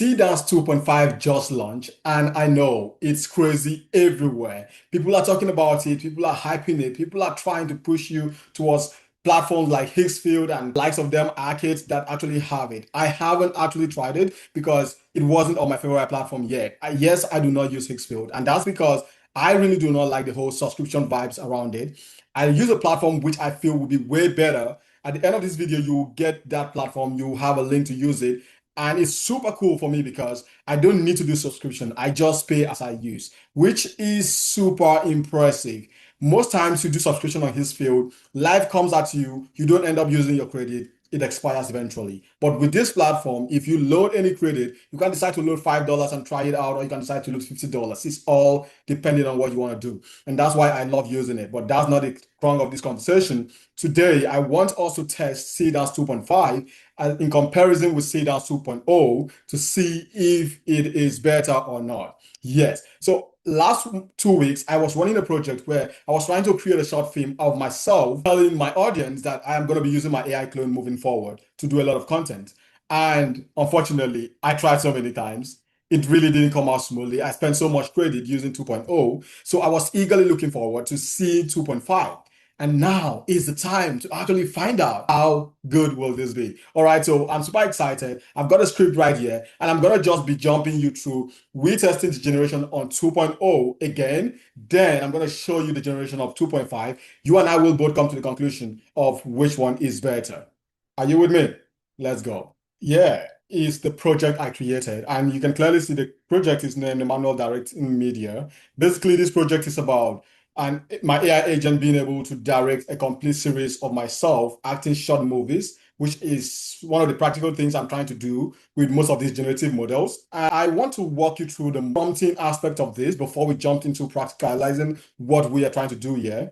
Seedance 2.5 just launched, and I know it's crazy everywhere. People are talking about it, people are hyping it, people are trying to push you towards platforms like Higgsfield and likes of them arcades that actually have it. I haven't actually tried it because it wasn't on my favorite platform yet. Yes, I do not use Higgsfield, and that's because I really do not like the whole subscription vibes around it. I use a platform which I feel will be way better. At the end of this video, you will get that platform, you will have a link to use it. And it's super cool for me because I don't need to do subscription. I just pay as I use, which is super impressive. Most times you do subscription on his field, life comes at you, you don't end up using your credit, it expires eventually. But with this platform, if you load any credit, you can decide to load $5 and try it out, or you can decide to load $50. It's all depending on what you want to do. And that's why I love using it. But that's not the crux of this conversation. Today, I want us to test Seedance 2.5 in comparison with Seedance 2.0 to see if it is better or not. Yes. So last 2 weeks, I was running a project where I was trying to create a short film of myself, telling my audience that I am going to be using my AI clone moving forward to do a lot of content. And unfortunately, I tried so many times. It really didn't come out smoothly. I spent so much credit using 2.0. So I was eagerly looking forward to see 2.5. And now is the time to actually find out how good will this be. All right, so I'm super excited. I've got a script right here, and I'm gonna just be jumping you through retesting the generation on 2.0 again. Then I'm gonna show you the generation of 2.5. You and I will both come to the conclusion of which one is better. Are you with me? Let's go. Yeah, it's the project I created, and you can clearly see the project is named Emmanuel Directing Media. Basically, this project is about and my AI agent being able to direct a complete series of myself acting short movies, which is one of the practical things I'm trying to do with most of these generative models. I want to walk you through the prompting aspect of this before we jump into practicalizing what we are trying to do here.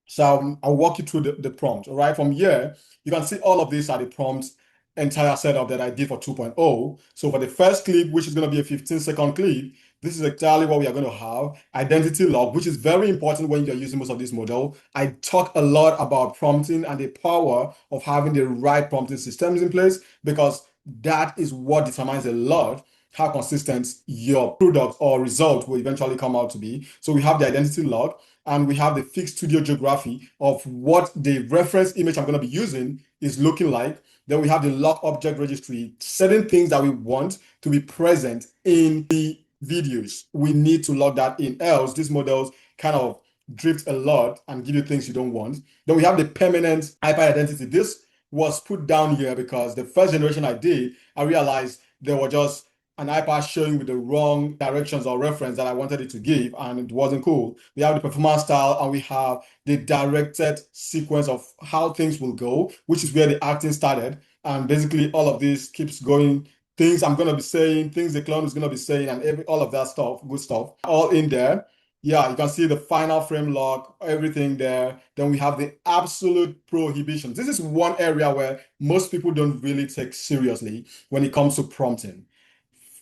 So I'll walk you through the prompt. All right, from here, you can see all of these are the prompts entire setup that I did for 2.0. So for the first clip, which is going to be a 15-second clip, this is exactly what we are going to have. Identity log, which is very important when you're using most of this model. I talk a lot about prompting and the power of having the right prompting systems in place, because that is what determines a lot how consistent your product or result will eventually come out to be. So we have the identity log, and we have the fixed studio geography of what the reference image I'm going to be using is looking like. Then we have the log object registry, certain things that we want to be present in the videos. We need to log that in, else these models kind of drift a lot and give you things you don't want. Then we have the permanent hyper identity. This was put down here because the first generation I did, I realized there were just an iPad showing with the wrong directions or reference that I wanted it to give, and it wasn't cool. We have the performance style, and we have the directed sequence of how things will go, which is where the acting started. And basically, all of this keeps going. Things I'm going to be saying, things the clone is going to be saying, and all of that stuff, good stuff, all in there. Yeah, you can see the final frame lock, everything there. Then we have the absolute prohibitions. This is one area where most people don't really take seriously when it comes to prompting.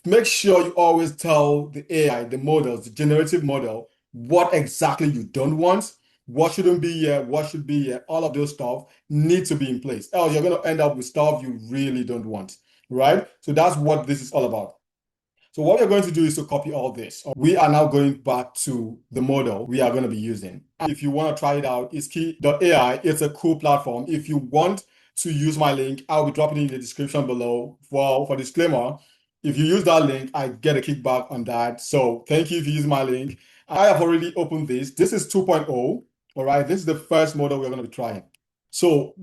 Make sure you always tell the AI, the models, the generative model, what exactly you don't want, what shouldn't be here, what should be here. All of those stuff need to be in place. Else you're going to end up with stuff you really don't want, right? So that's what this is all about. So what we're going to do is to copy all this. We are now going back to the model we are going to be using. If you want to try it out, it's Kie.ai. It's a cool platform. If you want to use my link, I'll be dropping it in the description below. For disclaimer, if you use that link, I get a kickback on that. So thank you if you use my link. I have already opened this. This is 2.0. All right, this is the first model we're going to be trying. So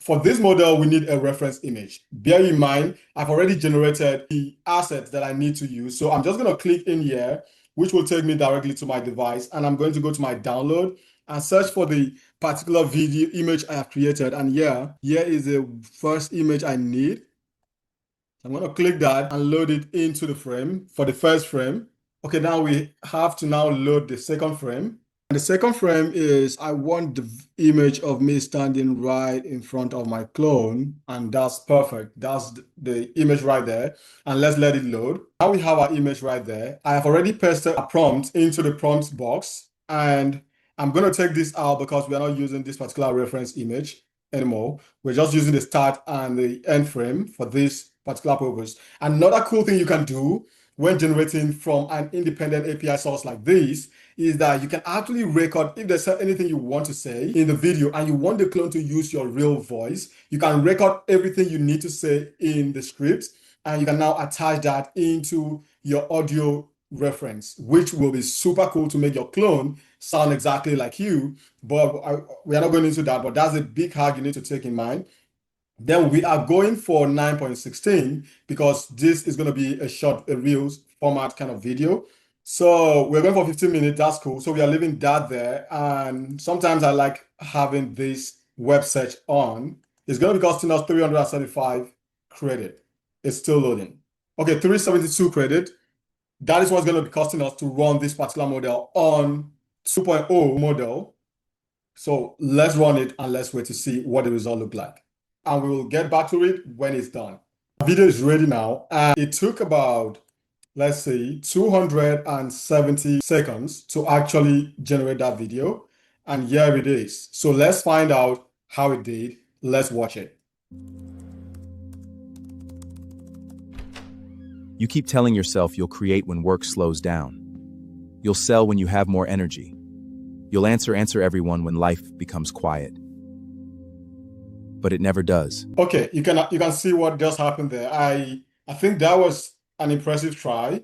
for this model, we need a reference image. Bear in mind, I've already generated the assets that I need to use. So I'm just going to click in here, which will take me directly to my device. And I'm going to go to my download and search for the particular video image I have created. And here is the first image I need. I'm going to click that and load it into the frame for the first frame. Okay, now we have to now load the second frame. And the second frame is, I want the image of me standing right in front of my clone, and that's perfect. That's the image right there. And let's let it load. Now we have our image right there. I have already pasted a prompt into the prompt box, and I'm going to take this out because we are not using this particular reference image anymore. We're just using the start and the end frame for this particular purpose. Another cool thing you can do when generating from an independent API source like this is that you can actually record if there's anything you want to say in the video and you want the clone to use your real voice. You can record everything you need to say in the script, and you can now attach that into your audio reference, which will be super cool to make your clone sound exactly like you. But we are not going into that, but that's a big hack you need to take in mind. Then we are going for 9.16 because this is going to be a Reels format kind of video. So we're going for 15 minutes. That's cool. So we are leaving that there. And sometimes I like having this web search on. It's going to be costing us 375 credit. It's still loading. Okay, 372 credit. That is what's going to be costing us to run this particular model on 2.0 model. So let's run it and let's wait to see what the result look like. And we will get back to it when it's done. The video is ready now, and it took about, let's say, 270 seconds to actually generate that video. And here it is. So let's find out how it did. Let's watch it. You keep telling yourself you'll create when work slows down. You'll sell when you have more energy. You'll answer everyone when life becomes quiet. But it never does. Okay, you can see what just happened there. I think that was an impressive try,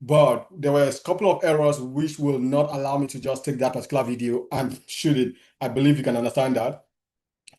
but there were a couple of errors which will not allow me to just take that particular video and shoot it. I believe you can understand that.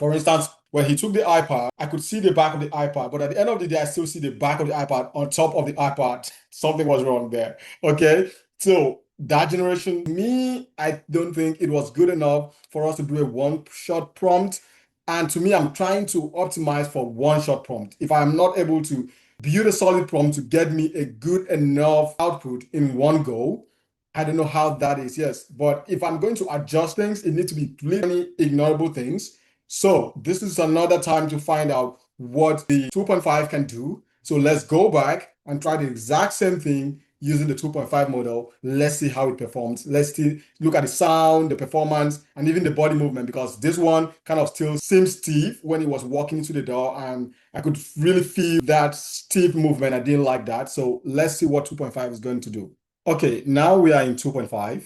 For instance, when he took the iPad, I could see the back of the iPad, but at the end of the day, I still see the back of the iPad on top of the iPad. Something was wrong there. Okay, so that generation, me, I don't think it was good enough for us to do a one-shot prompt. And to me, I'm trying to optimize for one-shot prompt. If I'm not able to build a solid prompt to get me a good enough output in one go, I don't know how that is, yes. But if I'm going to adjust things, it needs to be really ignorable things. So this is another time to find out what the 2.5 can do. So let's go back and try the exact same thing using the 2.5 model. Let's see how it performs. Let's still look at the sound, the performance, and even the body movement, because this one kind of still seems stiff when he was walking into the door, and I could really feel that stiff movement. I didn't like that. So let's see what 2.5 is going to do. Okay, now we are in 2.5.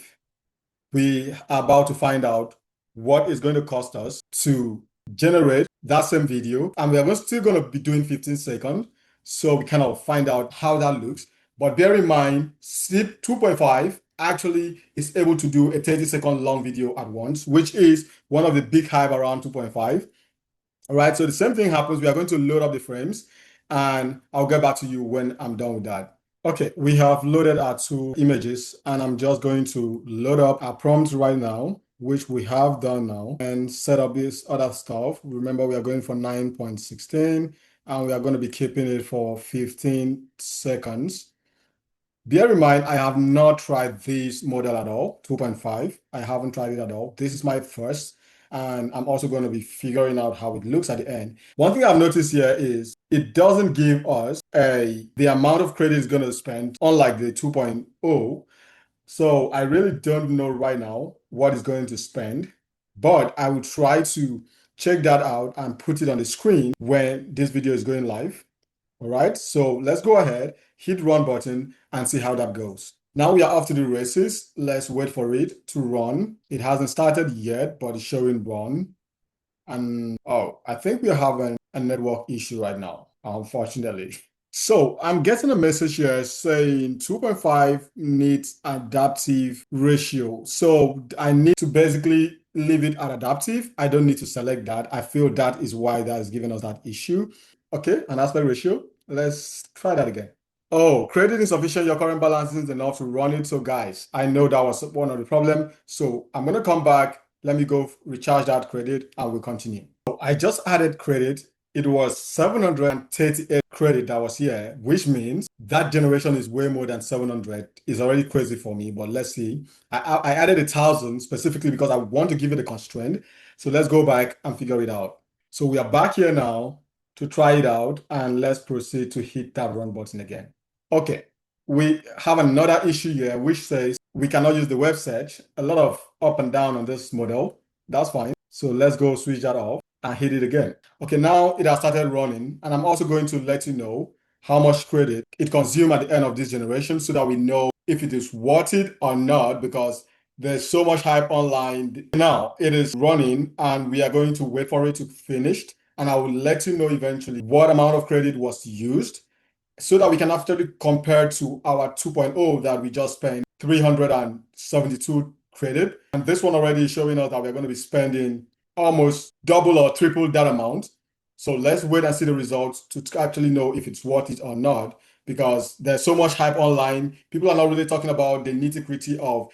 We are about to find out what it's going to cost us to generate that same video. And we are still going to be doing 15 seconds. So we kind of find out how that looks. But bear in mind, SIP 2.5 actually is able to do a 30-second long video at once, which is one of the big hype around 2.5. All right, so the same thing happens. We are going to load up the frames, and I'll get back to you when I'm done with that. Okay, we have loaded our two images, and I'm just going to load up our prompts right now, which we have done now, and set up this other stuff. Remember, we are going for 9.16, and we are going to be keeping it for 15 seconds. Bear in mind, I have not tried this model at all, 2.5. I haven't tried it at all. This is my first, and I'm also going to be figuring out how it looks at the end. One thing I've noticed here is it doesn't give us the amount of credit it's going to spend, unlike the 2.0. So I really don't know right now what it's going to spend, but I will try to check that out and put it on the screen when this video is going live. All right, so let's go ahead, hit run button, and see how that goes. Now we are off to the races. Let's wait for it to run. It hasn't started yet, but it's showing run. And oh, I think we're having a network issue right now, unfortunately. So I'm getting a message here saying 2.5 needs adaptive ratio. So I need to basically leave it at adaptive. I don't need to select that. I feel that is why that is giving us that issue. Okay, an aspect ratio. Let's try that again. Oh, credit insufficient. Your current balance isn't enough to run it. So guys, I know that was one of the problem. So I'm going to come back. Let me go recharge that credit and we'll continue. So I just added credit. It was 738 credit that was here, which means that generation is way more than 700. It's already crazy for me, but let's see. I added 1,000 specifically because I want to give it a constraint. So let's go back and figure it out. So we are back here now to try it out, and let's proceed to hit that run button again. Okay, we have another issue here which says we cannot use the web search. A lot of up and down on this model. That's fine. So let's go switch that off and hit it again. Okay, now it has started running, and I'm also going to let you know how much credit it consumed at the end of this generation so that we know if it is worth it or not, because there's so much hype online. Now it is running and we are going to wait for it to finish. And I will let you know eventually what amount of credit was used so that we can actually compare to our 2.0 that we just spent 372 credit. And this one already is showing us that we're going to be spending almost double or triple that amount. So let's wait and see the results to actually know if it's worth it or not, because there's so much hype online. People are not really talking about the nitty-gritty of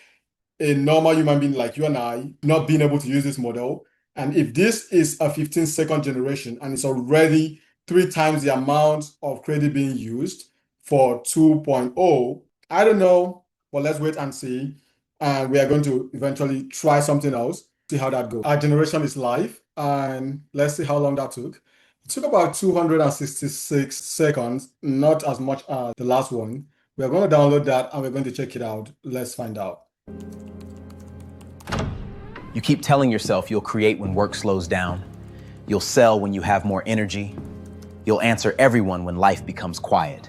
a normal human being like you and I not being able to use this model. And if this is a 15-second generation and it's already 3 times the amount of credit being used for 2.0, I don't know, but let's wait and see. And we are going to eventually try something else, see how that goes. Our generation is live, and let's see how long that took. It took about 266 seconds, not as much as the last one. We're going to download that and we're going to check it out. Let's find out. You keep telling yourself you'll create when work slows down. You'll sell when you have more energy. You'll answer everyone when life becomes quiet.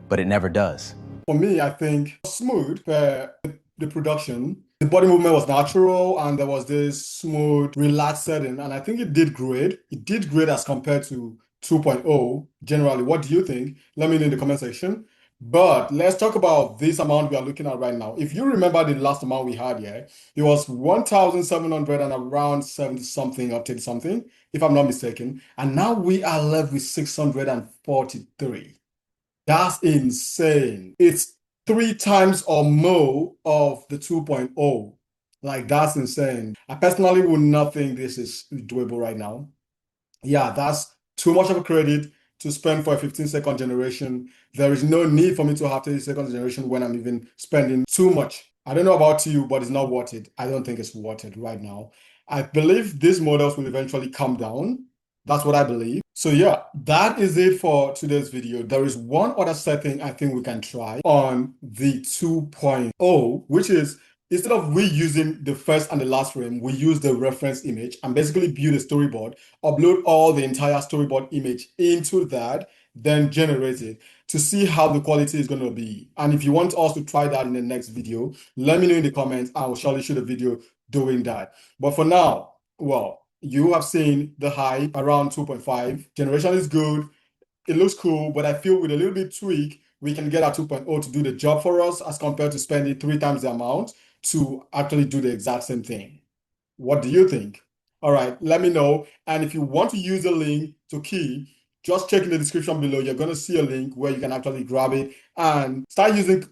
But it never does. For me, I think smooth, the production. The body movement was natural and there was this smooth, relaxed setting. And I think it did great. It did great as compared to 2.0 generally. What do you think? Let me know in the comment section. But let's talk about this amount we are looking at right now. If you remember the last amount we had here, it was 1,700 and around 70 something or 30 something, if I'm not mistaken. And now we are left with 643. That's insane. It's 3 times or more of the 2.0. Like, that's insane. I personally would not think this is doable right now. Yeah, that's too much of a credit to spend for a 15-second generation. There is no need for me to have 30-second generation when I'm even spending too much. I don't know about you, but it's not worth it. I don't think it's worth it right now. I believe these models will eventually come down. That's what I believe. So yeah, that is it for today's video. There is one other setting I think we can try on the 2.0, which is instead of reusing the first and the last frame, we use the reference image and basically build a storyboard, upload all the entire storyboard image into that, then generate it to see how the quality is going to be. And if you want us to try that in the next video, let me know in the comments. I will surely shoot a video doing that. But for now, well, you have seen the hype around 2.5. Generation is good. It looks cool, but I feel with a little bit tweak, we can get our 2.0 to do the job for us as compared to spending 3 times the amount to actually do the exact same thing. What do you think? All right, let me know. And if you want to use a link to Kie, just check in the description below. You're going to see a link where you can actually grab it and start using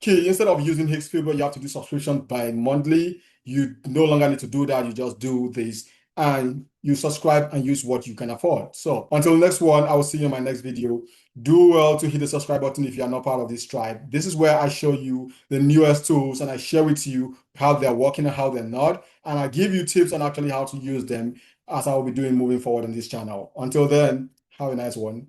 Kie. Instead of using Higgsfield where you have to do subscription by monthly, you no longer need to do that. You just do this and you subscribe and use what you can afford. So until next one, I will see you in my next video. Do well to hit the subscribe button if you are not part of this tribe. This is where I show you the newest tools and I share with you how they're working and how they're not. And I give you tips on actually how to use them as I will be doing moving forward on this channel. Until then, have a nice one.